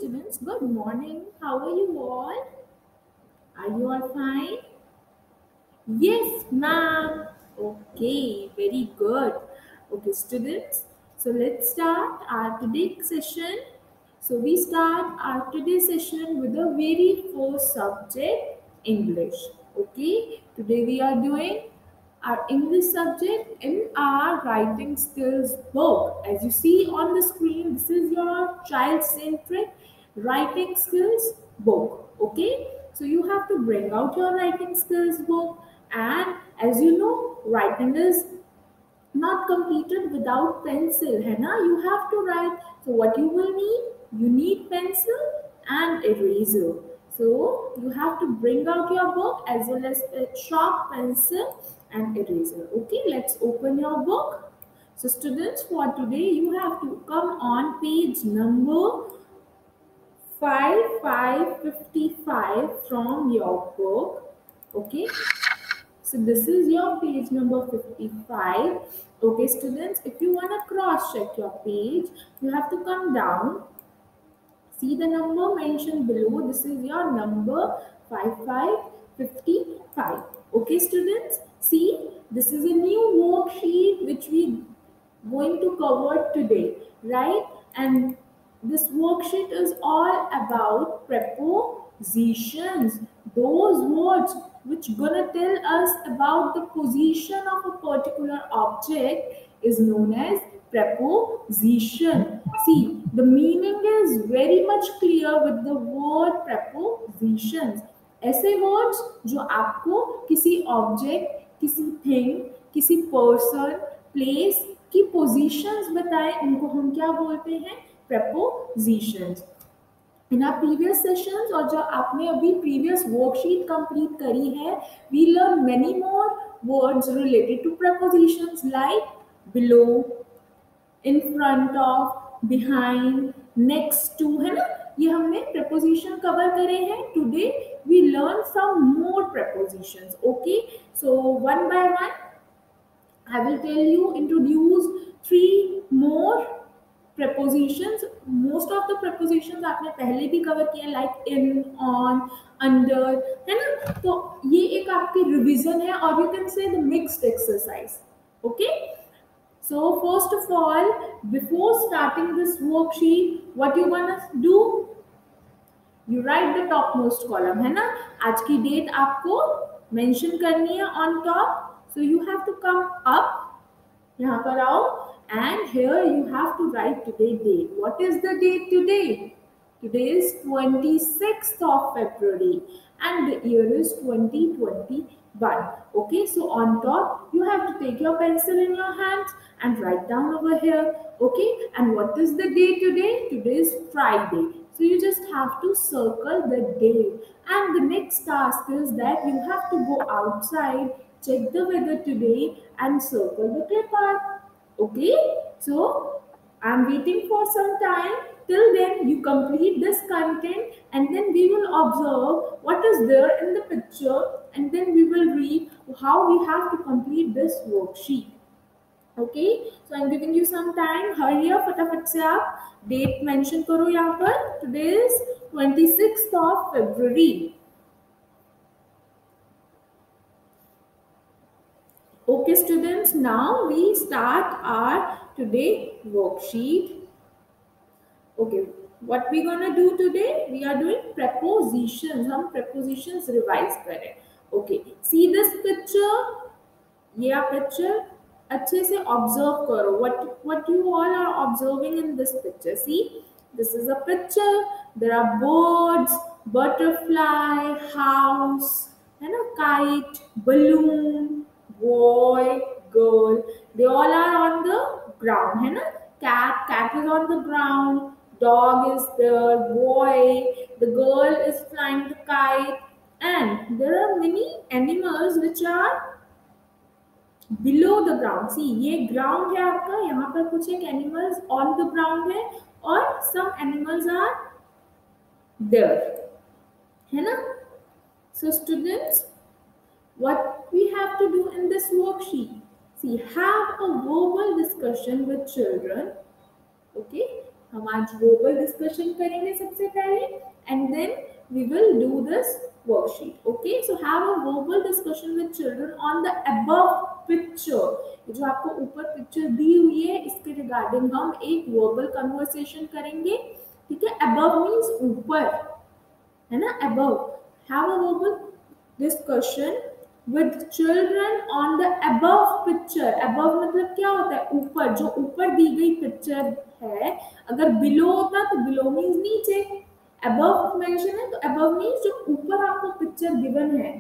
students, good morning. How are you all? Are you all fine? Yes, ma'am. Okay, very good. Okay, students. So let's start our today's session. So we start our today's session with the very first subject, English. Okay, today we are doing our English subject in our writing skills book. As you see on the screen, this is your child-centric writing skills book. Okay, so you have to bring out your writing skills book, and as you know, writing is not completed without pencil, है ना? You have to write. So what you will need? You need pencil and eraser. So you have to bring out your book as well as a sharp pencil and eraser. Okay, let's open your book. So students, for today you have to come on page number 5555 from your book. Okay, so this is your page number 55. Okay, students, if you want to cross check your page, you have to come down. See the number mentioned below. This is your number 5555. Okay, students, see, this is a new worksheet which we going to cover today, right? And this worksheet is all about prepositions, those words which gonna tell us about the position of a particular object is known as preposition. See, the meaning is very much clear with the word prepositions. ऐसे words जो आपको किसी object, किसी thing, किसी person, place की positions बताए, उनको हम क्या बोलते हैं? Prepositions. In our previous sessions और जो आपने अभी प्रीवियस वर्कशीट कंप्लीट करी है, we learn many more words related to prepositions like below, in front of, behind, next to, है ना? ये हमने प्रपोजिशन कवर करे हैं. Today we learn some more prepositions. Okay, so one by one I will tell you, introduce three more prepositions. Most of the prepositions आपने पहले भी cover किया, like in, on, under, है ना? तो ये एक आपकी रिवीजन है, और you can say the mixed exercise. Okay? So first of all, before starting this worksheet, what you gonna do? You write the topmost column, है ना? आज की डेट आपको मेंशन करनी है on top. So you have to come up, यहाँ पर आओ, and here you have to write today date. What is the date today? Today is 26th of February and the year is 2021. Okay, so on top you have to take your pencil in your hands and write down over here. Okay, and what is the day today? Today is Friday. So you just have to circle the day. And the next task is that you have to go outside, check the weather today and circle the clip art. Okay, so I'm waiting for some time. Till then, you complete this content and then we will observe what is there in the picture and then we will read how we have to complete this worksheet. Okay, so I'm giving you some time. Hurry up, फटाफट से आप date mention करो यहाँ पर. Today is 26th of February. Okay, students, now we start our today worksheet. Okay, what we gonna do today? We are doing prepositions. हम prepositions revise करें. Okay, see this picture. ये आप picture अच्छे से observe करो. What you all are observing in this picture? See, this is a picture. There are birds, butterfly, house, है ना? Kite, balloon, boy, girl. They all are on the ground, है ना? Cat is on the ground. Dog is there, boy, the girl is flying the kite, and there are many animals which are below the ground. See, ये ground है आपका, यहाँ पर कुछ एक animals on the ground है और some animals are there, है ना? So students, what we have to do in this worksheet? See, have a verbal discussion with children. Okay, हम आज वर्बल डिस्कशन करेंगे सबसे पहले and then we will do this worksheet. Okay, so have a verbal discussion with children on the above picture. ये जो आपको ऊपर picture दी हुई है इसके रिगार्डिंग हम एक वर्बल कन्वर्सेशन करेंगे. ठीक है, above means ऊपर, है ना, above. Have a verbal discussion with children on the above picture. above मतलब क्या होता है, ऊपर, जो ऊपर दी गई पिक्चर है. अगर below होता तो below means नीचे. above मेंशन है तो above means जो ऊपर आपको पिक्चर गिवन है.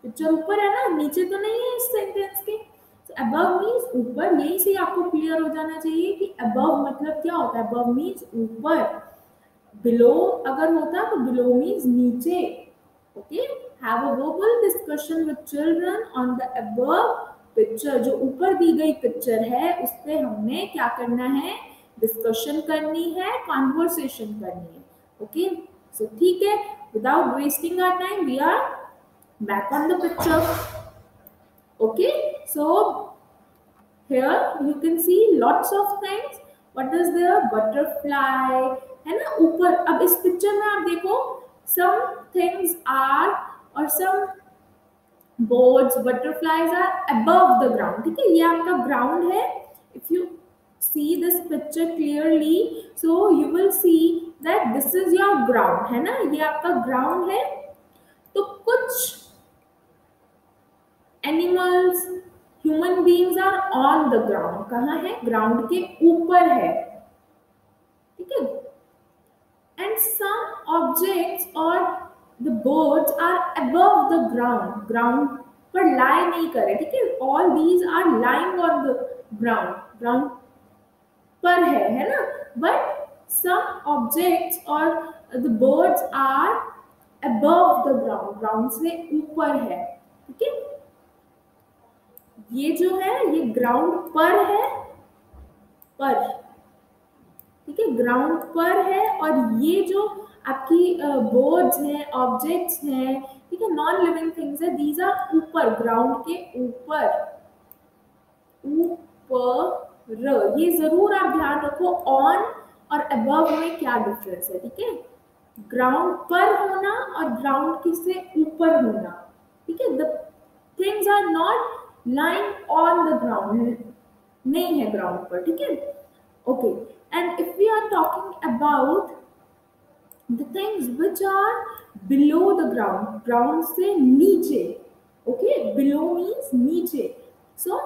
पिक्चर ऊपर है ना, नीचे तो नहीं है इस सेंटेंस के. तो above means ऊपर. यही से आपको क्लियर हो जाना चाहिए कि above मतलब क्या होता है. above means ऊपर. below अगर होता तो below means नीचे. okay, have a verbal discussion with children on the above picture. जो ऊपर दी गई पिक्चर है उस पे हमने क्या करना है, डिस्कशन करनी है, कॉन्वर्सेशन करनी है. ओके, सो ठीक है, without wasting our time we are back on the picture. Okay, so here you can see lots of things. what is there, butterfly, है ना ऊपर. अब इस पिक्चर में आप देखो some things are और some birds, butterflies are above the ground. ठीक है, ये आपका ground है. if you see this picture clearly so you will see that this is your ground, है ना, ये आपका ground है. तो कुछ animals, human beings are on the ground. कहाँ है, ground के ऊपर है. ठीक है, and some objects or the birds are above the ground. ground पर lie नहीं करे. ठीक है, all these are lying on the ground. ground पर है ना. but some objects or the birds are above the ground. ground से ऊपर है. ठीक है, ये जो है ये ग्राउंड पर है, पर. ठीक है, ग्राउंड पर है. और ये जो आपकी बर्ड्स हैं, ऑब्जेक्ट्स हैं, ठीक है, नॉन लिविंग थिंग्स है, दीज आर ऊपर, ग्राउंड के ऊपर. ऊपर, ये जरूर आप ध्यान रखो ऑन और अबव में क्या डिफरेंस है. ठीक है, ग्राउंड पर होना और ग्राउंड के से ऊपर होना. ठीक है, the things are not lying on the ground, नहीं है ग्राउंड पर. ठीक है, okay. And if we are talking about the things which are below the ground, ground से नीचे. ओके, बिलो मीन्स नीचे. सो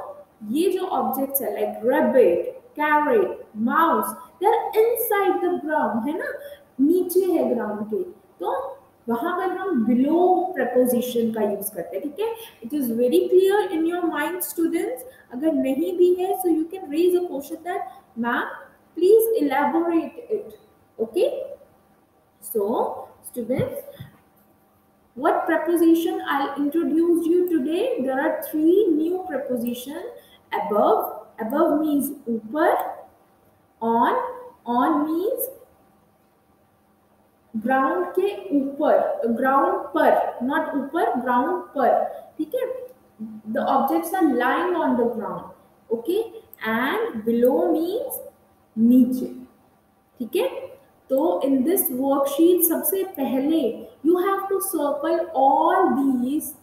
ये जो ऑब्जेक्ट्स है like rabbit, carrot, mouse, they are inside the ground, है ना, नीचे है ग्राउंड के. तो वहां पर हम बिलो प्रपोजिशन का यूज करते हैं. ठीक है, it is very clear in your mind students. अगर नहीं भी है so you can raise a question that ma'am please elaborate it. Okay, so students, what preposition I'll introduce you today? There are 3 new preposition. above, above means ऊपर. on, on means ground के ऊपर, ground पर, not ऊपर, ground पर. ठीक है, the objects are lying on the ground. Okay, and below means नीचे. ठीक है, तो इन दिस वर्कशीट सबसे पहले you have to circle all these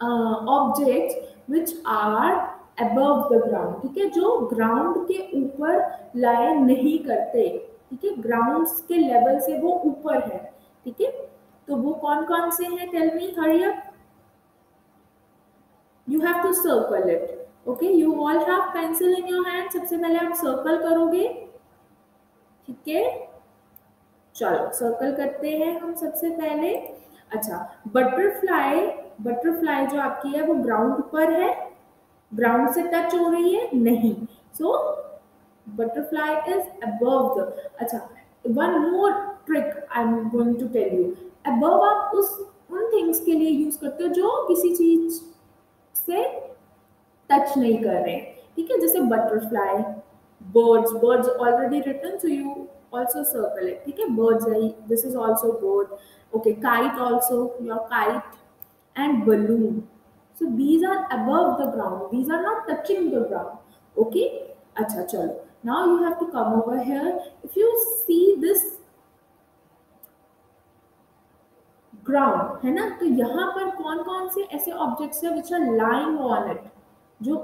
objects which are above the ground. ठीक है, जो ग्राउंड के ऊपर लाई नहीं करते. ठीक है, ग्राउंड के लेवल से वो ऊपर है. ठीक है, तो वो कौन कौन से हैं, tell me, hurry up. You have to circle it. Okay, you all have pencil in your hand. सबसे पहले आप सर्कल करोगे. ठीक है, चलो सर्कल करते हैं हम सबसे पहले. अच्छा, बटरफ्लाई, बटरफ्लाई जो आपकी है वो ग्राउंड पर है, ग्राउंड से टच हो रही है नहीं. सो butterfly is above the. अच्छा, one more trick I'm going to tell you. above आप उन things के लिए यूज करते हो जो किसी चीज से टच नहीं कर रहे हैं. ठीक है, जैसे butterfly, birds, birds already written so you also circle it. ठीक है, birds है, this is also bird. okay, kite also, your kite, and balloon. so these are above the ground, these are not touching the ground. okay, अच्छा चलो, Now you have to come over here. If you see this ground है ना, तो यहाँ पर कौन कौन से ऐसे ऑब्जेक्ट्स है which are lying on it, जो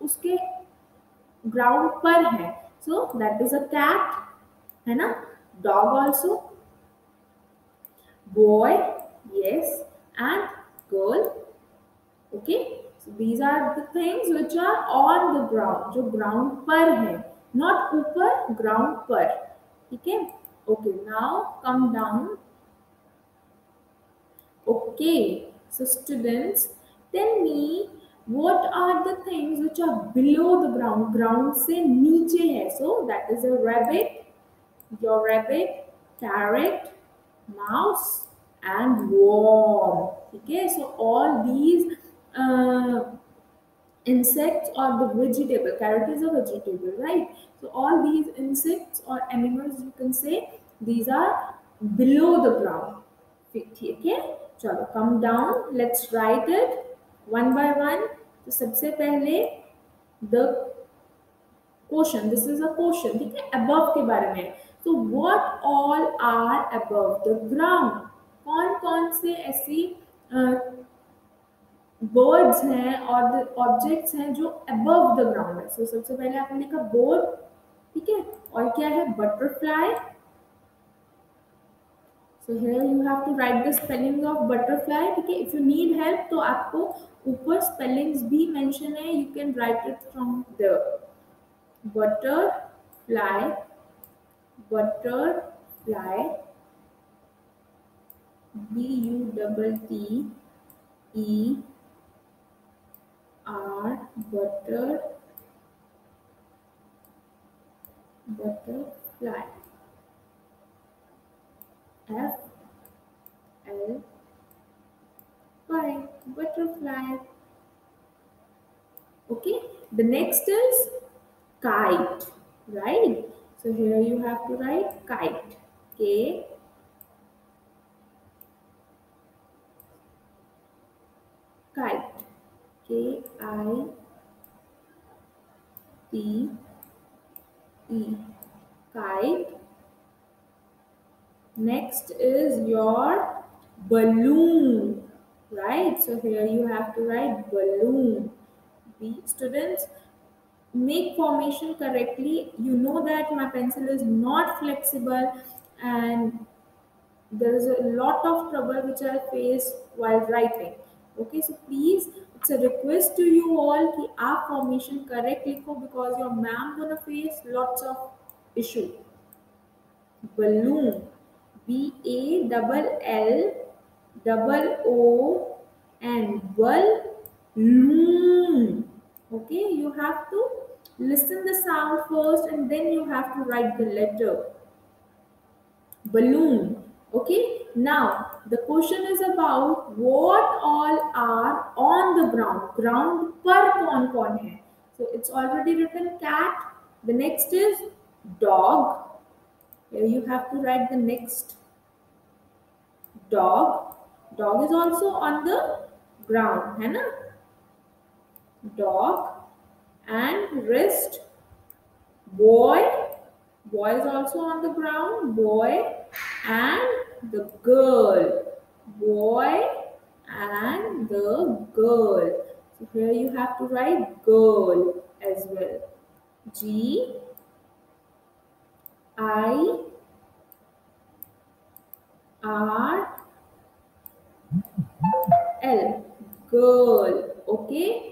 उसके ग्राउंड पर है. So that is a cat, है ना. Dog also, boy, yes, and girl. Okay, so these are the things which are on the ground, जो ग्राउंड पर है, नॉट ऊपर, ग्राउंड पर. ठीक है. Okay, now come down. Okay, so students, tell me what are the things which are below the ground? Ground से नीचे है. So that is a rabbit, your rabbit, carrot, mouse, and worm. Okay, so all these uh, insects or the vegetable. Carrot is a vegetable, right? So all these insects or animals, you can say, these are below the ground. ठीक है. चलो, come down, let's write it one by one. तो सबसे पहले the question, this is a question, ठीक है, above के बारे में. तो what all are above the ground? कौन कौन से ऐसी बर्ड्स हैं और ऑब्जेक्ट्स हैं जो अबव द ग्राउंड है. सो सबसे पहले आपने लिखा बोर्ड, ठीक है, और क्या है, butterfly. So here you have to write the spellings of butterfly. ठीक है, if you need help तो आपको ऊपर spellings भी mention है, you can write it from there. Butterfly, butterfly, Butterfly, butterfly, FLY, butterfly. Okay, the next is kite, right? So here you have to write kite. K, kite, Kite, kite. Next is your balloon, right? So here you have to write balloon. B, students, make formation correctly. You know that my pencil is not flexible and there is a lot of trouble which I face while writing. Okay, so please, it's a request to you all कि आप formation correct लिखो because your ma'am gonna face lots of issue. Balloon, BALLOON, balloon. Okay, you have to listen the sound first and then you have to write the letter. Balloon. Okay, now the question is about what all are on the ground. Ground पर कौन कौन है? So it's already written cat. The next is dog. Here you have to write the next dog. Dog is also on the ground, है ना? Dog and wrist. Boy. Boy is also on the ground. Boy and the girl. Boy and the girl. So here you have to write girl as well. Girl. Girl. Okay.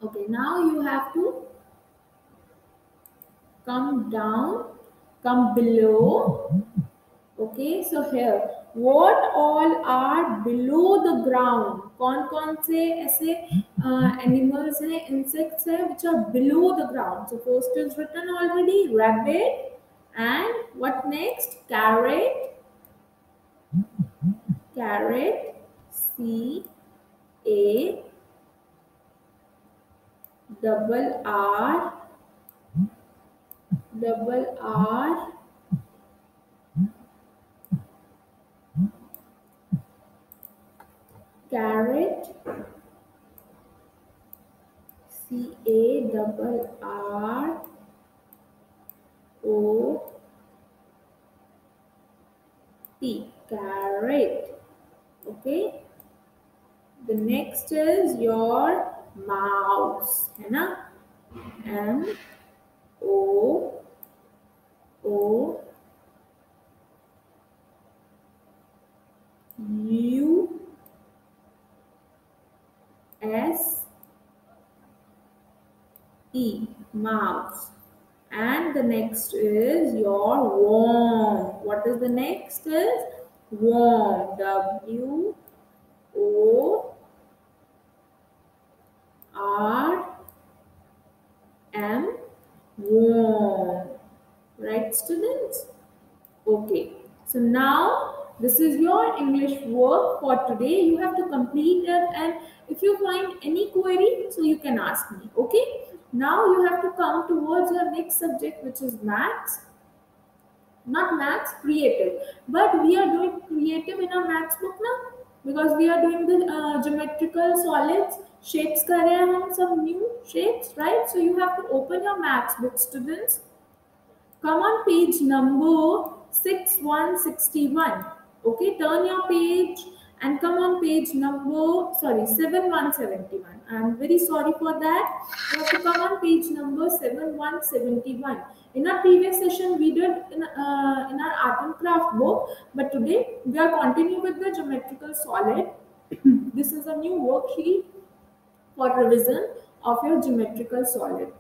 Okay, now you have to come down, come below. Okay, so here, what all are below the ground? कौन से ऐसे animals हैं, insects हैं which are below the ground? So first is written already, rabbit, and what next? Carrot, CARROT, carrot, T, carrot. Okay. The next is your mouse, है ना? M-O-O-U-S-E, mouse. And the next is your worm. What is the next is worm? W-O-R-M, worm. Right, students? Okay. So now this is your English work for today. You have to complete it, and if you find any query, so you can ask me. Okay. Now you have to come towards your next subject, which is maths. Not maths, creative. But we are doing creative in our maths book now, because we are doing the geometrical solids. Shapes कर रहे हैं हम some new shapes, right? So you have to open your maths book, students. Come on page number 6161. Okay, turn your page and come on page number, sorry, 7171. I am very sorry for that. You have to come on page number 7171. In our previous session, we did in our art and craft book, but today we are continuing with the geometrical solid. This is a new worksheet for revision of your geometrical solid.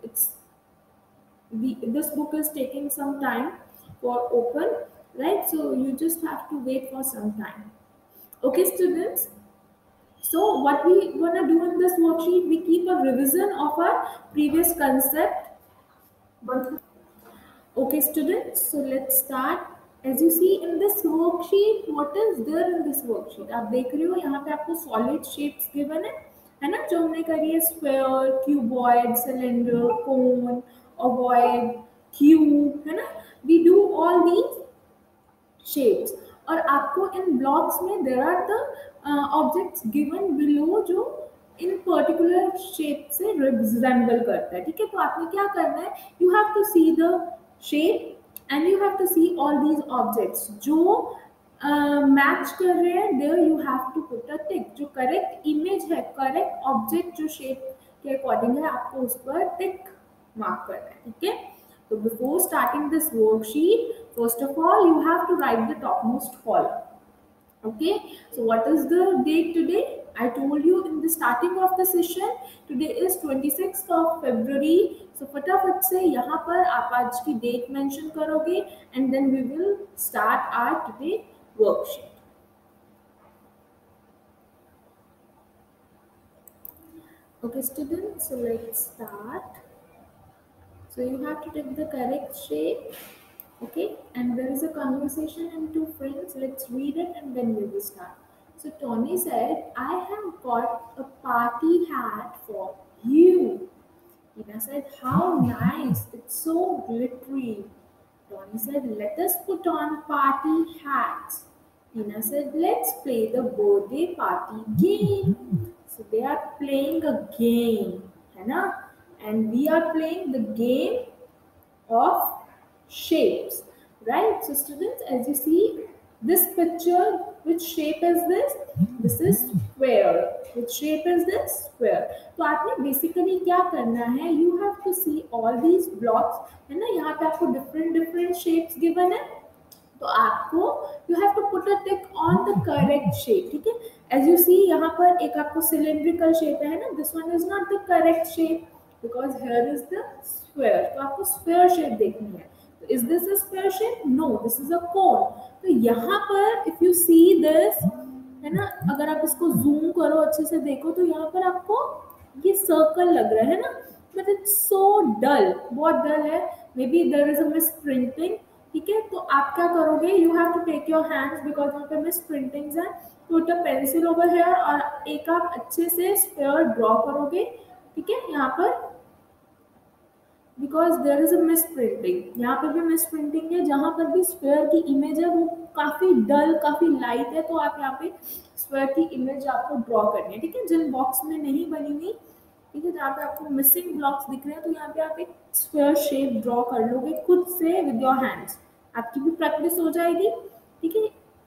This book is taking some time for open, right? So you just have to wait for some time. Okay, students. So what we gonna do in this worksheet? We keep a revision of our previous concept. Okay, students. So let's start. As you see in this worksheet, what is there in this worksheet? आप देख रहे हो यहाँ पे आपको solid shapes given है ना? जो हमने करी है sphere, cuboid, cylinder, cone, ovoid, cube, है ना? We do all these shapes. और आपको इन blocks में there are the objects given below जो इन पर्टिकुलर शेप से रिजेंबल करता है. ठीक है, तो आपने क्या करना है? You have to see the shape and you have to see all these objects जो मैच कर रहे हैं. There you have to put a tick. जो करेक्ट इमेज है, करेक्ट ऑब्जेक्ट जो शेप के अकॉर्डिंग है, आपको उस पर टिक मार्क करना है. ठीक है, तो before starting this worksheet, first of all you have to write the topmost column. Okay, so what is the date today? I told you in the starting of the session, today is 26th of February. So फटाफट से यहाँ पर आप आज की date mention करोगे and then we will start our today worksheet. Okay, students, so let's start. So you have to take the correct shape. Okay, and there is a conversation and two friends. Let's read it and then we will start. So Tony said, I have got a party hat for you. Tina said, how nice, it's so glittery. Tony said, let us put on party hats. Tina said, let's play the birthday party game. So they are playing a game, है ना? And we are playing the game of shapes, right? So students, as you see this picture, which shape is this? This is square. Which shape is this? Square. तो आपने basically क्या करना है? You have to see all these blocks, है ना? यहाँ पे आपको different shapes given है, तो आपको you have to put a tick on the correct shape. ठीक है, as you see यहाँ पर एक आपको cylindrical shape है ना? This one is not the correct shape because here is the square. तो आपको square shape देखनी है. Is this a square shape? No, this is a cone. तो यहाँ पर if you see this, है ना, अगर आप इसको zoom करो अच्छे से देखो तो यहाँ पर आपको ये circle लग रहा है ना, but it's so dull, बहुत dull है. Maybe there is a misprinting. ठीक है, तो आप क्या करोगे? You have to take your hands because यहाँ पे misprintings है. Put a pencil over here और एक आप अच्छे से sphere draw करोगे. ठीक है, यहाँ पर because there is a misprinting. यहाँ पर भी मिसप्रिंटिंग है. जहाँ पर भी स्क्वायर की इमेज है वो काफ़ी डल, काफ़ी लाइट है, तो आप यहाँ पे स्क्वायर की इमेज आपको ड्रॉ करनी है. ठीक है, जिन बॉक्स में नहीं बनी हुई, ठीक है, जहाँ पे आपको मिसिंग ब्लॉक्स दिख रहे हैं, तो यहाँ पे आप एक स्क्वायर शेप ड्रॉ कर लोगे खुद से विद योर हैंड्स. आपकी भी प्रैक्टिस हो जाएगी. ठीक है,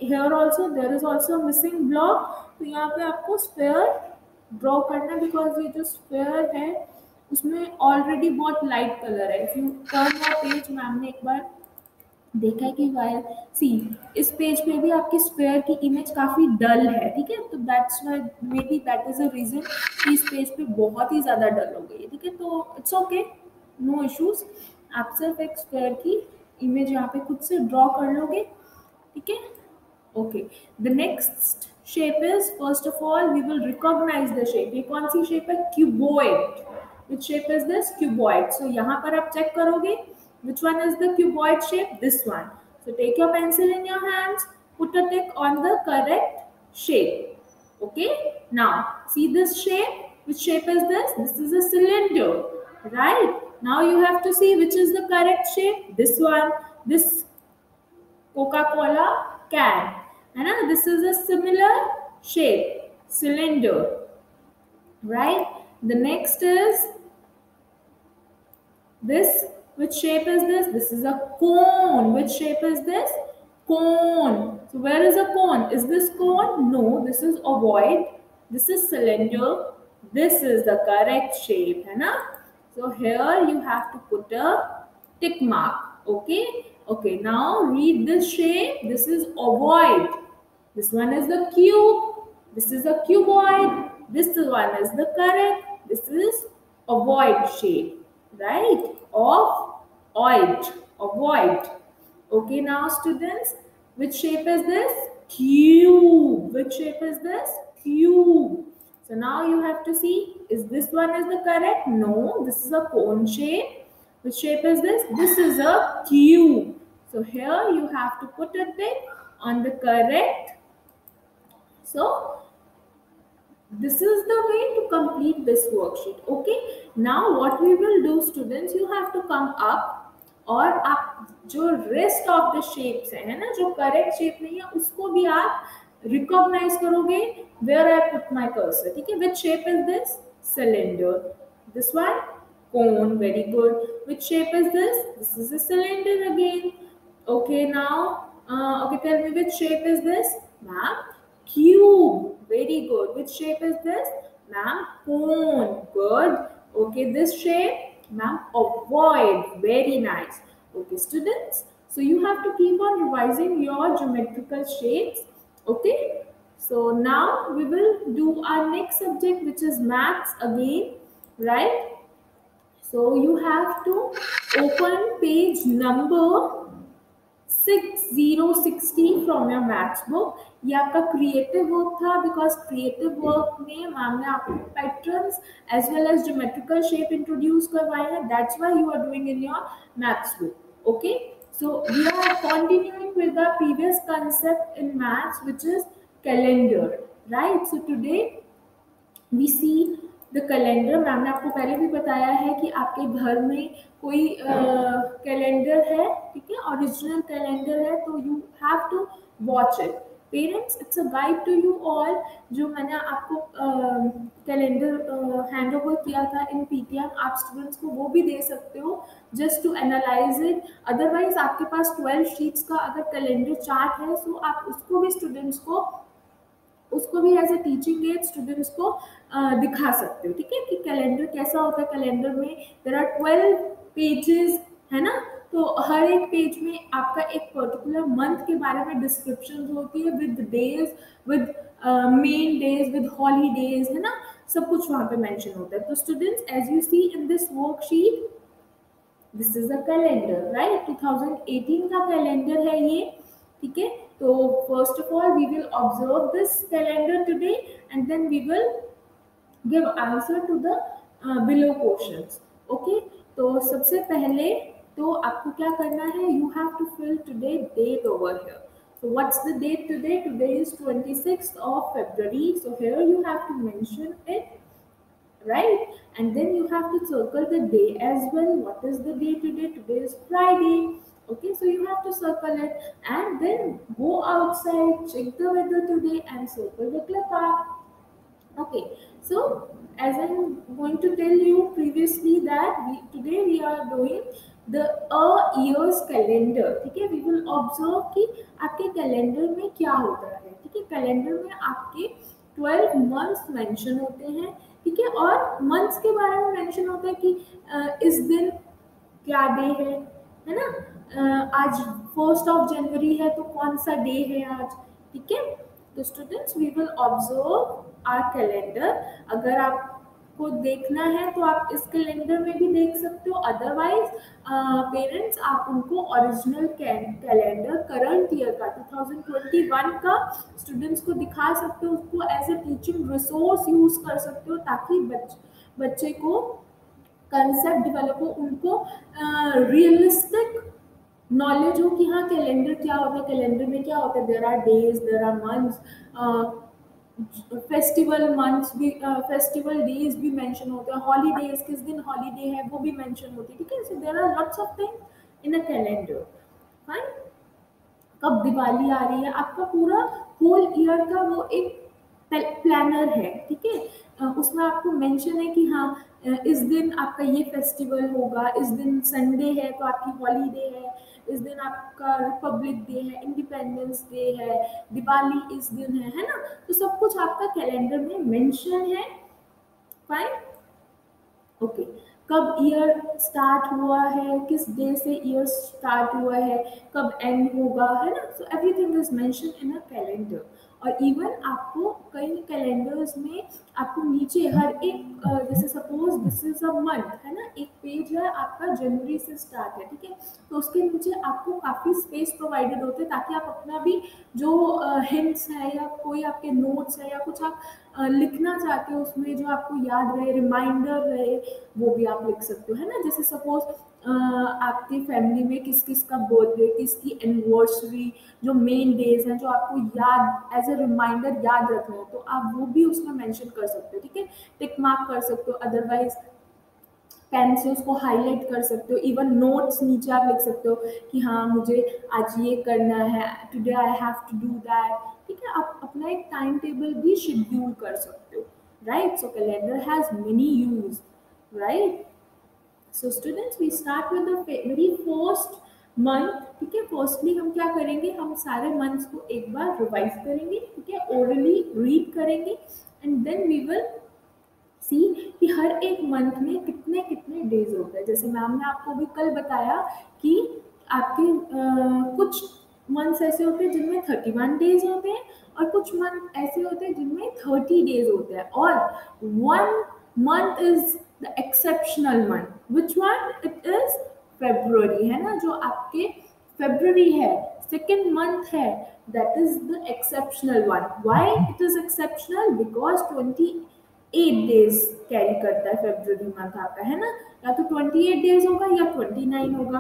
here also there is also missing block, तो यहाँ पे आपको स्फेयर ड्रॉ करना है, बिकॉज ये जो स्फेयर है उसमें ऑलरेडी बहुत लाइट कलर है। If U turn your page, ma'am ने एक बार देखा है कि वाई सी इस पेज पे भी आपकी स्फेयर की इमेज काफी डल है, ठीक है, तो that's why may be that is a reason कि इस पेज पे बहुत ही ज्यादा डल हो गई है, ठीक है, तो इट्स ओके, नो इश्यूज। आप सिर्फ एक स्क्वायर की इमेज यहाँ पे खुद से ड्रॉ कर लोगे, ठीक है। Okay, the next shape is, first of all we will recognise the shape. ये कौन सी शेप है? Cuboid. Which shape is this? Cuboid. So यहाँ पर आप चेक करोगे which one is the cuboid shape? This one. So take your pencil in your hands, put a tick on the correct shape. Okay, now see this shape. Which shape is this? This is a cylinder, right? Now you have to see which is the correct shape. This one, this Coca-Cola can, and this is a similar shape, cylinder, right? The next is this. Which shape is this? This is a cone. Which shape is this? Cone. So where is a cone? Is this cone? No, this is ovoid. This is cylinder. This is the correct shape, है ना? So here you have to put a tick mark. Okay. Okay. Now read this shape. This is ovoid. This one is the cube. This is a cuboid. This one is the correct. This is ovoid shape, right? Of oid, ovoid. Okay, now students, which shape is this? Cube. Which shape is this? Cube. So now you have to see, is this one is the correct? No, this is a cone shape. Which shape is this? This is a cube. So here you have to put a tick on the correct. So this is the way to complete this worksheet. Okay, now what we will do students, you have to come up और आप जो rest of the shapes है ना, जो correct shape नहीं है उसको भी आप रिकॉग्नाइज करोगे where I put my cursor, ठीक है। Which shape is this? Cylinder. This one? cone. Very good. Which shape is this? This is a cylinder again. Okay, now okay, tell me which shape is this? Ma'am, cube. Very good. Which shape is this? Ma'am, cone. Good. Okay, this shape? Ma'am, ovoid. Very nice. Okay, students. So you have to keep on revising your geometrical shapes. Okay. So now we will do our next subject, which is maths again, right? So you have to open page number 6060 from your maths book. ये आपका creative work था, because creative work में ma'am ने आपको patterns as well as geometrical shape introduce करवाए हैं, that's why you are doing in your maths book. Okay, so we are continuing with the previous concept in maths which is calendar, right? So today we see the calendar. Ma'am ने आपको पहले भी बताया है कि आपके घर में कोई कैलेंडर है, ठीक है, ओरिजिनल कैलेंडर है, तो you have to watch it. Parents, it's a guide to you all. जो मैंने आपको कैलेंडर हैंड ओवर किया था इन पीटीएम, आप स्टूडेंट्स को वो भी दे सकते हो just to analyse it. Otherwise आपके पास 12 शीट्स का अगर कैलेंडर चार्ट है, सो आप उसको भी स्टूडेंट्स को as a teaching aid students को दिखा सकते हो, ठीक है, कि कैलेंडर कैसा होता है। कैलेंडर में देयर आर 12 पेजेस, है ना, तो हर एक पेज में आपका एक पर्टिकुलर मंथ के बारे में डिस्क्रिप्शन होती है, with days, with main days, with holidays, है ना, सब कुछ वहाँ पे मेंशन होता है। तो students, as you see in this worksheet, this is a calendar, right? 2018 का कैलेंडर है ये, ठीक है। तो first of all we will observe this calendar today and then we will give answer to the below questions. Okay, तो सबसे पहले तो आपको क्या करना है, you have to fill today date over here. So what's the date today? Today is 26th of February. So here you have to mention it, right? And then you have to circle the day as well. What is the day today? Today is Friday. Okay, so you have to circle it and then go outside, check the weather today and circle the clip art. Okay, so as I'm going to tell you previously that today we are doing the a years calendar, ठीक है। We will observe कि आपके calendar में क्या होता है, ठीक है। कैलेंडर में आपके 12 मंथ्स मेंशन होते हैं, ठीक है। और मंथ्स के बारे में मेंशन होता है कि इस दिन क्या डे है ना। आज 1 जनवरी है, तो कौन सा डे है आज, ठीक है। तो students we will observe our calendar. अगर आपको देखना है तो आप इस कैलेंडर में भी देख सकते हो, अदरवाइज पेरेंट्स आप उनको ओरिजिनल कैलेंडर करंट ईयर का 2021 का स्टूडेंट्स को दिखा सकते हो, उसको as a teaching resource use कर सकते हो, ताकि बच्चे को कंसेप्ट डेवलप हो, उनको रियलिस्टिक नॉलेज हो कि हाँ कैलेंडर क्या होता है, कैलेंडर में क्या होता है। There are days, there are months, festival months भी, फेस्टिवल डेज भी मेंशन होते हैं, हॉलीडेज किस दिन हॉलीडे है वो भी मेंशन होती है, ठीक है। So there are lots of things in a calendar. Fine. कब दिवाली आ रही है, आपका पूरा होल ईयर का वो एक प्लानर है, ठीक है। उसमें आपको मेंशन है कि हाँ इस दिन आपका ये फेस्टिवल होगा, इस दिन संडे है तो आपकी हॉलीडे है, इस दिन आपका रिपब्लिक डे है, इंडिपेंडेंस डे है, दिवाली इस दिन है ना। तो सब कुछ आपका कैलेंडर में मेंशन है। फाइन। ओके। कब ईयर स्टार्ट हुआ है, किस डे से ईयर स्टार्ट हुआ है, कब एंड होगा, है ना। So everything is mention in a calendar. और इवन आपको कई कैलेंडर्स में आपको नीचे हर एक जैसे suppose this is a month है ना, एक पेज है आपका जनवरी से स्टार्ट है, ठीक है। तो उसके नीचे आपको काफी स्पेस प्रोवाइडेड होते हैं, ताकि आप अपना भी जो हिंट्स है या कोई आपके नोट्स है या कुछ आप लिखना चाहते हो उसमें जो आपको याद रहे, रिमाइंडर रहे, वो भी आप लिख सकते हो, है ना। जैसे सपोज आपकी फैमिली में किस किस का बर्थडे, किसकी एनिवर्सरी, जो मेन डेज हैं जो आपको याद एज ए रिमाइंडर याद रखना है, तो आप वो भी उसमें मेंशन कर सकते हो, ठीक है। टिक मार्क कर सकते हो, अदरवाइज पेन से उसको हाईलाइट कर सकते हो, इवन नोट्स नीचे आप लिख सकते हो कि हाँ मुझे आज ये करना है, today I have to do that, ठीक है। आप अपना एक टाइम टेबल भी शेड्यूल कर सकते हो, right. So calendar has many use, right. So students we start with the very first month, ठीक है। फर्स्टली हम क्या करेंगे, हम सारे मंथ्स को एक बार रिवाइज करेंगे, ठीक है, ओरली रीड करेंगे, and then we will see कि हर एक मंथ में कितने कितने डेज होते हैं। जैसे मैम ने आपको भी कल बताया कि आपके कुछ मंथ्स ऐसे होते हैं जिनमें 31 डेज होते हैं, और कुछ मंथ ऐसे होते हैं जिनमें 30 डेज होते हैं, और one month is the exceptional month. Which one it is? February, है ना। जो आपके फेब्रुअरी है, सेकेंड मंथ है, that is the exceptional one. Why it is exceptional? Because 28 days carry करता है फेब्रुअरी मंथ आपका, है ना। या तो 28 डेज होगा या 29 होगा।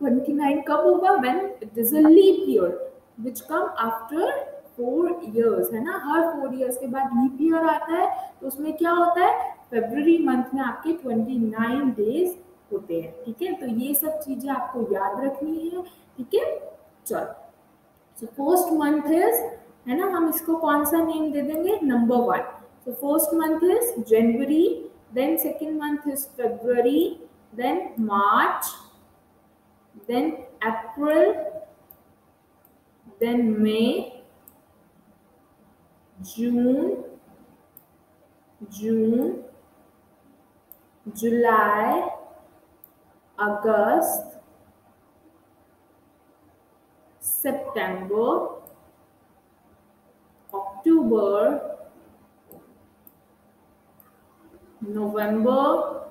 29 कब होगा? When it is a leap year which come after 4 years, है ना। हर 4 years के बाद लीप ईयर आता है, तो उसमें क्या होता है, फेब्रुअरी मंथ में आपके 29 डेज होते हैं, ठीक है। तो ये सब चीजें आपको याद रखनी है, ठीक है। चलो, सो फर्स्ट मंथ इज, है ना, हम इसको कौन सा नेम दे देंगे? Number 1। So first month is January, then second month is February, then March, then April, then May, June, July, August, September, October, November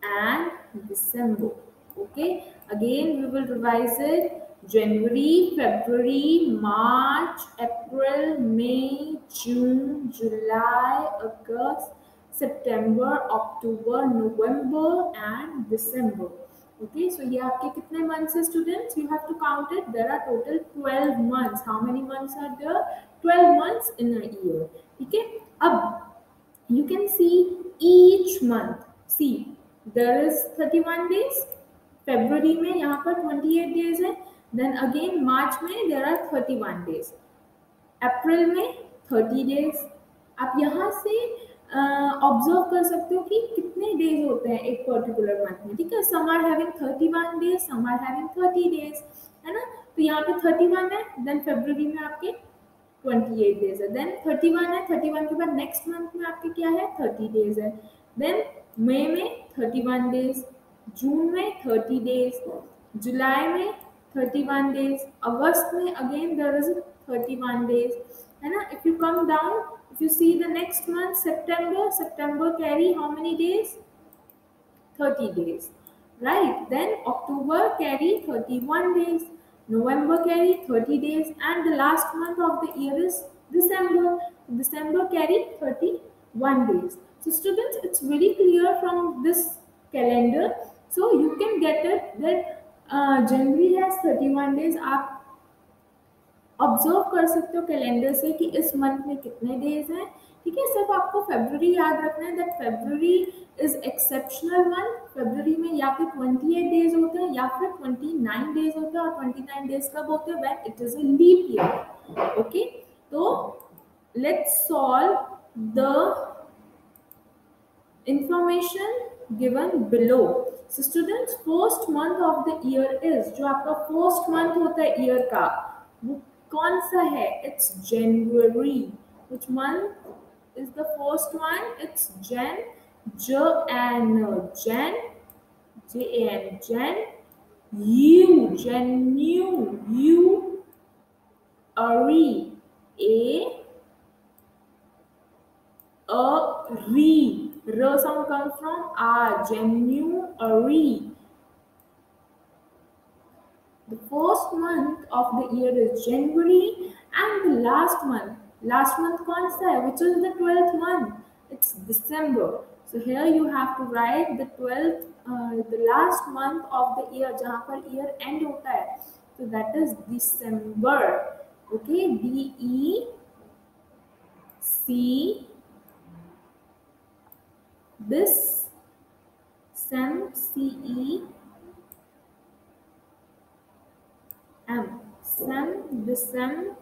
and December. Okay, again we will revise it. January, February, March, April, May, June, July, August, September, October, November and December. Okay, so ये आपके कितने months है students? You have to count it. There are total 12 months. How many months are there? 12 months in a year. ठीक है, अब you can see each month. See, there is 31 days. February में यहाँ पर 28 days है. Then again March में there are 31 days. अप्रैल में 30 days. आप यहाँ से ऑब्जर्व कर सकते हो कि कितने डेज होते हैं एक पर्टिकुलर मंथ में, ठीक है। Some are having 31 days, some are having 30 days, है ना। तो यहाँ पे 31 है, देन फरवरी में आपके 28 डेज है, देन 31 है, 31 के बाद नेक्स्ट मंथ में आपके क्या है 30 डेज है, देन मई में 31 डेज, जून में 30 डेज, जुलाई में 31 डेज, अगस्त में अगेन देयर इज 31 डेज, है ना। If you come down, if you see the next month, September carry how many days? 30 days, right? Then October carry 31 days, November carry 30 days, and the last month of the year is December. December carry 31 days. So students, it's very clear from this calendar. So you can get it that January has 31 days. आप observe कर सकते हो calendar से कि इस month में कितने days हैं, ठीक है। सिर्फ आपको फरवरी याद रखना है that February is exceptional month. फरवरी में या फिर 28 डेज होते हैं या फिर 29 डेज होते हैं, और 29 डेज कब होते हैं? When it is a leap year, okay. तो let's solve the information given below. So students, first month of the year is, जो आपका first month होता है year का, वो कौन सा है? It's January. Which month is the first one? It's Jan. Jan. Jan. January. R sound comes from R. January. The first month of the year is January, and the last month कौन सा है? Which is the 12th month? It's December. So here you have to write the 12th, the last month of the year, जहाँ पर year end होता है. So that is December. Okay, DEC. This Sem, CEM, Sem, December,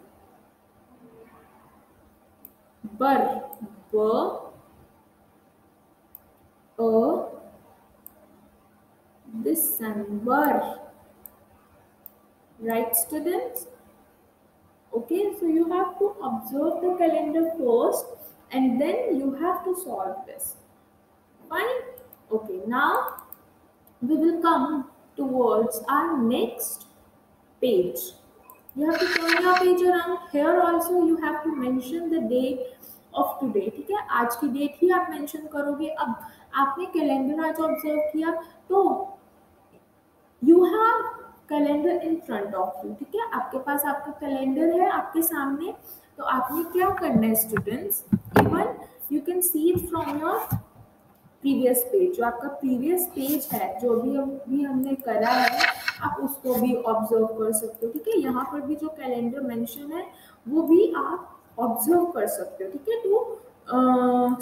December. Right, students? Okay, so you have to observe the calendar first and then you have to solve this. Fine? Okay, now we will come towards our next page. You have to turn your page around. Here also you have to mention the date of today. ठीक है, आज की date ही आप mention करोगे. अब आपने calendar आज observe किया तो you have calendar in front of you, ठीक है। आपके पास आपका कैलेंडर है आपके सामने, तो आपने क्या करना है students? Even you can see it from your previous page. जो आपका प्रीवियस पेज है, जो भी हमने करा है, आप उसको भी ऑब्जर्व कर सकते हो, ठीक है। यहाँ पर भी जो कैलेंडर मेंशन है वो भी आप ऑब्जर्व कर सकते हो, ठीक है, टू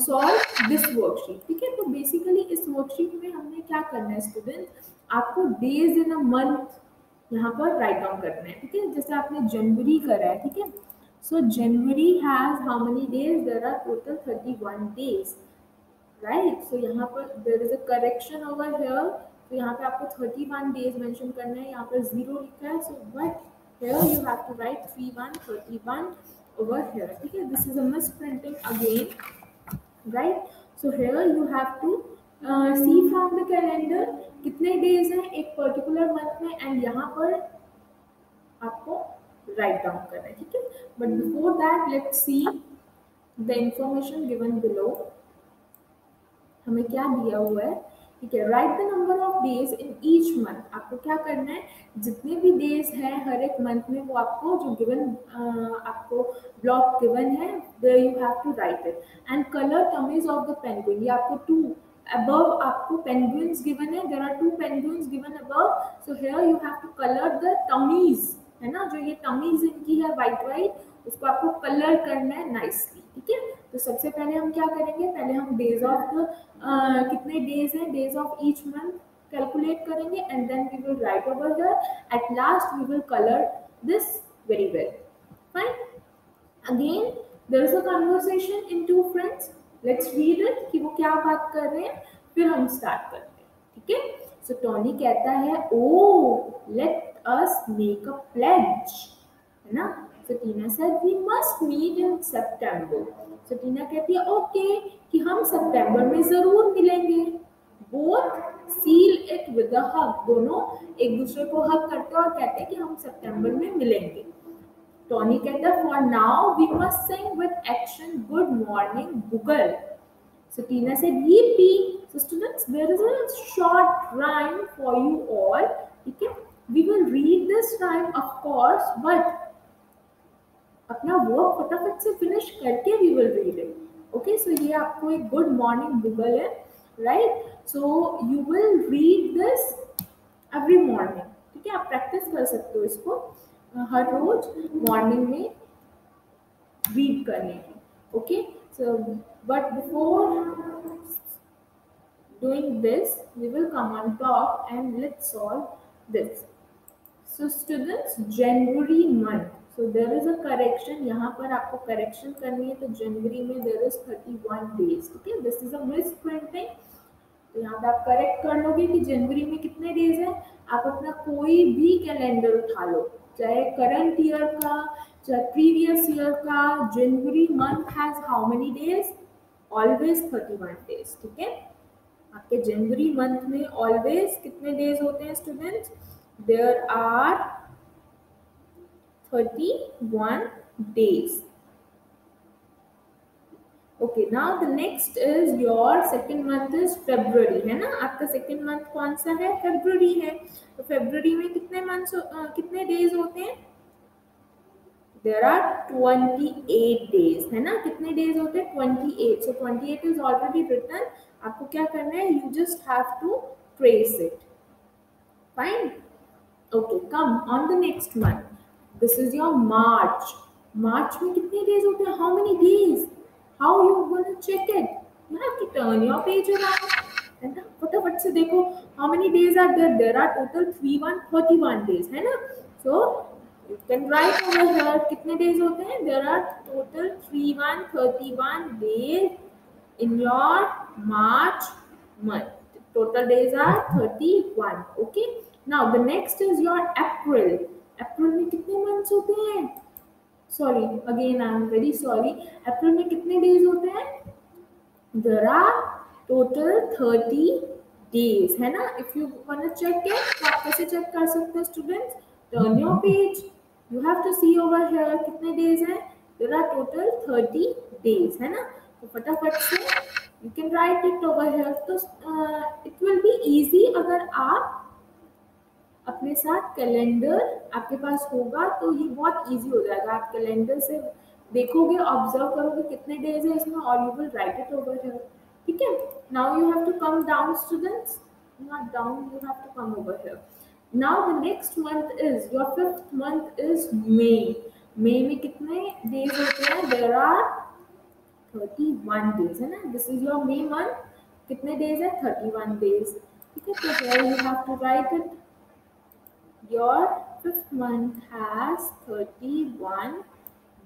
सॉल्व दिस वर्कशीट, ठीक है। तो बेसिकली इस वर्कशीट में हमने क्या करना है स्टूडेंट? आपको डेज इन अ मंथ यहाँ पर राइट डाउन करना है, ठीक है। जैसे आपने जनवरी करा है, ठीक है। So January has how many days? There are total 31 days, right. So यहाँ पर there is a correction over here. तो यहाँ पे आपको 31 डेज मेंशन करना है, यहाँ पर 0 लिखा है. So but here you have to write 31 over here, ठीक है. This is a misprinting again, right? So here you have to see from the calendar कितने डेज हैं एक पर्टिकुलर मंथ में, एंड यहाँ पर आपको राइट डाउन करना है, ठीक है. But before that let's see the information given below. हमें क्या दिया हुआ है, ठीक है. Right the number of days in each month. आपको क्या करना है, जितने भी डेज हैं हर एक मंथ में वो आपको जो गिवन आपको ब्लॉक गिवन है there you have to write it. And colour tummies of the penguin. ये आपको 2 above आपको पेंगुइन्स गिवन है. There are 2 penguins given above. So here you have to colour the tummies, है ना. जो ये टमीज इनकी है वाइट, उसको आपको कलर करना है नाइसली, ठीक है. तो सबसे पहले हम क्या करेंगे, पहले हम डेज ऑफ कितने डेज हैं, days of each month calculate करेंगे, and then we will write over here. At last we will colour this very well. Fine. Again there is a conversation in two friends. Let's read it कि वो क्या बात कर रहे हैं, फिर हम स्टार्ट करते हैं, ठीक है। सो टॉनी कहता है, oh let us make a pledge, है ना। So Tina said we must meet in September. So Tina कहती है ओके कि हम सितंबर में जरूर मिलेंगे। Both seal it with a hug, दोनों एक दूसरे को हग करते हैं और कहते हैं कि हम सितंबर में मिलेंगे। टॉनी कहता है for now we must sing with action good morning Google. So Tina said, yippee. So students, there is a short rhyme for you all. Okay, we will read this rhyme, of course, but अपना work फटाफट से finish करके we will read it. Okay, so ये आपको एक good morning Google है, right. So you will read this every morning, ठीक है। आप प्रैक्टिस कर सकते हो इसको हर रोज मॉर्निंग में रीड करने की। Okay, so but before doing this, we will come on top and let's solve this. So students, January month. So there is a correction. यहाँ पर आपको correction करनी है, तो जनवरी में there is 31 days. Okay, this is a misprinting. तो यहाँ पे आप करेक्ट कर लोगे कि जनवरी में कितने डेज हैं। आप अपना कोई भी कैलेंडर उठा लो, चाहे करंट ईयर का, चाहे प्रीवियस ईयर का, January month has how many days? Always 31 days, ठीक है। आपके जनवरी मंथ में ऑलवेज कितने डेज होते हैं students? There are 31 days. Okay, now the next is your second month is February, है ना। आपका सेकेंड मंथ कौन सा है? फेब्रुअरी है। तो फेब्रुअरी में कितने डेज होते हैं? देयर आर 28 डेज, है ना। कितने डेज होते हैं? 28। So 28 is already written. आपको क्या करना है? You just have to trace it, fine. Okay, come on the next month, this is your March. मार्च में कितने डेज होते हैं? How many days? How you gonna check it? You have to turn your page around, फटाफट से देखो how many days are there. There are total 31 days, है ना। सो you can write over here कितने days होते हैं? There are total 31 days in your March month. Total days are 31. Okay. Now the next is your April. April में कितने months होते हैं? Sorry, again I am very sorry. April में कितने days होते हैं? There are total 30 days, है ना। If you wanna check it, तो आप कैसे check कर सकते हो students? Turn your page. You have to see over here कितने days हैं? There are total 30 days, है ना। तो फटाफट से you can write it over here. तो it will be easy अगर आप अपने साथ कैलेंडर आपके पास होगा, तो ये बहुत इजी हो जाएगा। आप कैलेंडर से देखोगे, ऑब्जर्व करोगे कितने डेज है इसमें, और you will write it over here, ठीक है। Now you have to come down students, not down, you have to come over here. Now the next month is your fifth month is May. मे में कितने days होते हैं? There are 31 days, है ना। This is your May month. कितने days है? 31 days, ठीक है। तो here you have to write it. Your fifth month has 31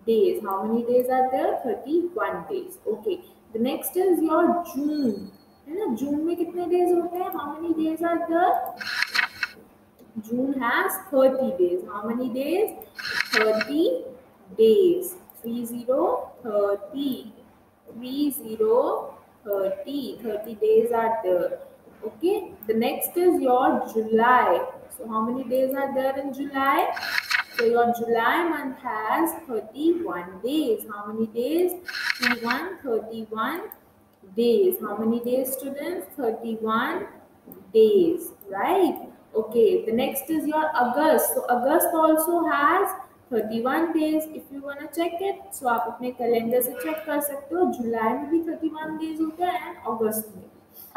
days. How many days are there? 31 days. Okay. The next is your June. है ना। जून में कितने days होते हैं? How many days are there? June has 30 days. How many days? 30 days. 30. 30 days are there. Okay. The next is your July. So how many days are there in July? So your July month has 31 days. How many days? 31 days. How many days, students? 31 days, right? Okay, the next is your August. So August also has 31 days. If you wanna check it, so आप अपने calendar से check कर सकते हो। जुलाई में भी 31 days होते हैं एंड अगस्त में भी।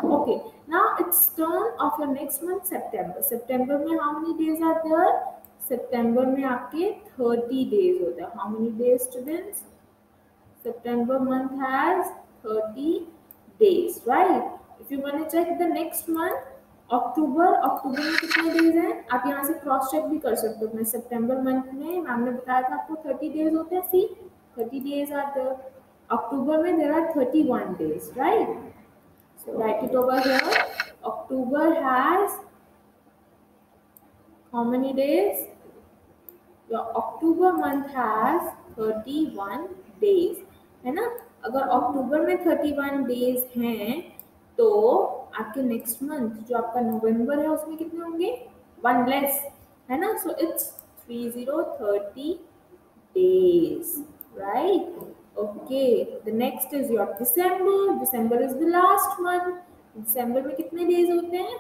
Okay, now it's turn of your next month, September. September में how many days are there? September में आपके 30 days होते हैं. How many days, students? September month has 30 days, right? If you want to check the next month, अक्टूबर में कितने days हैं? आप यहाँ से क्रॉस चेक भी कर सकते हो। सितंबर मंथ में मैम ने बताया था आपको 30 डेज होते हैं। सी 30 डेज आर देयर। October में there are 31 days, right? So write it over here. October has how many days? Your October month has 31 days, है ना? अगर अक्टूबर में 31 डेज हैं तो आपके नेक्स्ट मंथ जो आपका नवंबर है उसमें कितने होंगे? वन लेस, है ना? So it's 30 days, right? Okay, the next is your December. December is the last month. December में कितने days होते हैं?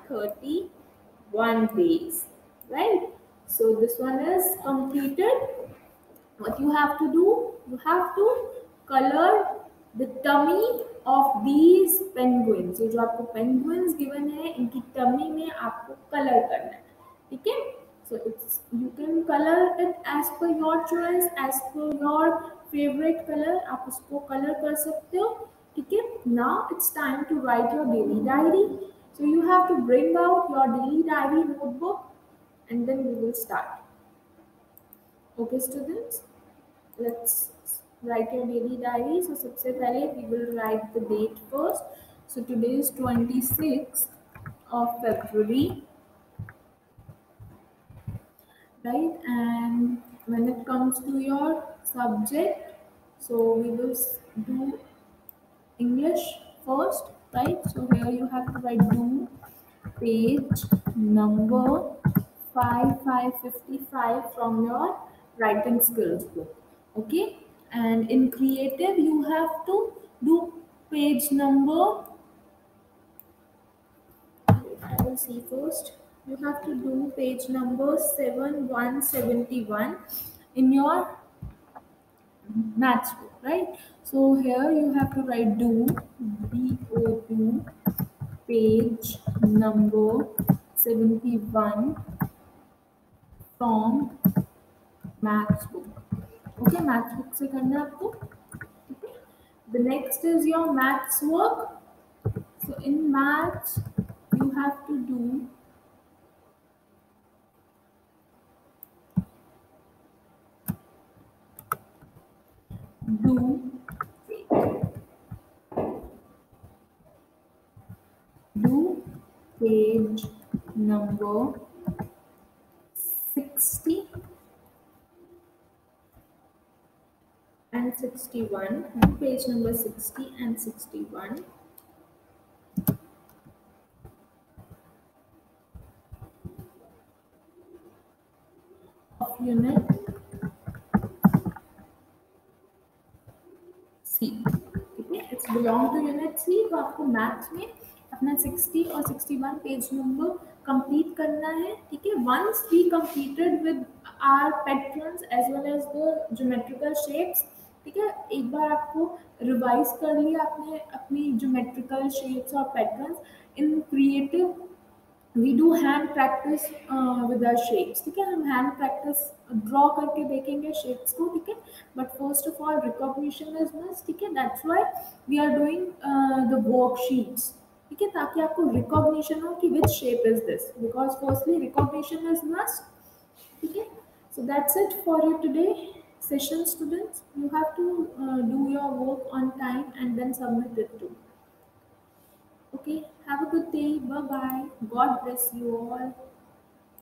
31 days, right? So this one is completed. What you have to do, you have to color the tummy of these penguins. ये जो आपको penguins given है इनकी tummy में आपको color करना है, ठीक है? So it's, you can color it as per your choice, as per your favorite color. आप उसको color कर सकते हो, ठीक है? Now it's time to write your daily diary. So you have to bring out your daily diary notebook and then we will start. Okay students, let's write your daily diary. So सबसे पहले we will write the date first. So today is 26th of February, right? And when it comes to your subject, so we will do English first, right? So here you have to write do page number 555 from your writing skills book. Okay, and in creative you have to do page number, I will see first. You have to do page number 7171 in your maths book, right? So here you have to write do do page number 71 from maths book. Okay, maths book से करना है आपको, ठीक है? The next is your maths work. So in maths you have to do do page number 60 and 61. Page number 60 and 61 of unit C. ठीक है, it's belong to unit C. तो आपको मैथ्स में अपना 60 और 61 पेज नंबर कंप्लीट करना है, ठीक है? Once we completed with our patterns as well as the geometrical shapes, ठीक है? एक बार आपको रिवाइज कर लिया आपने अपनी ज्योमेट्रिकल शेप्स और patterns. In creative we do hand practice with our shapes, ठीक है? हम हैंड प्रैक्टिस ड्रॉ करके देखेंगे शेप्स को, ठीक है? But first of all recognition is must, ठीक है? That's why we are doing the worksheets, ठीक है? ताकि आपको रिकॉग्निशन हो कि which shape is this, because firstly recognition is must, ठीक है? So that's it for you today session students. You have to do your work on time and then submit it too. Okay, have a good day. Bye bye. God bless you all.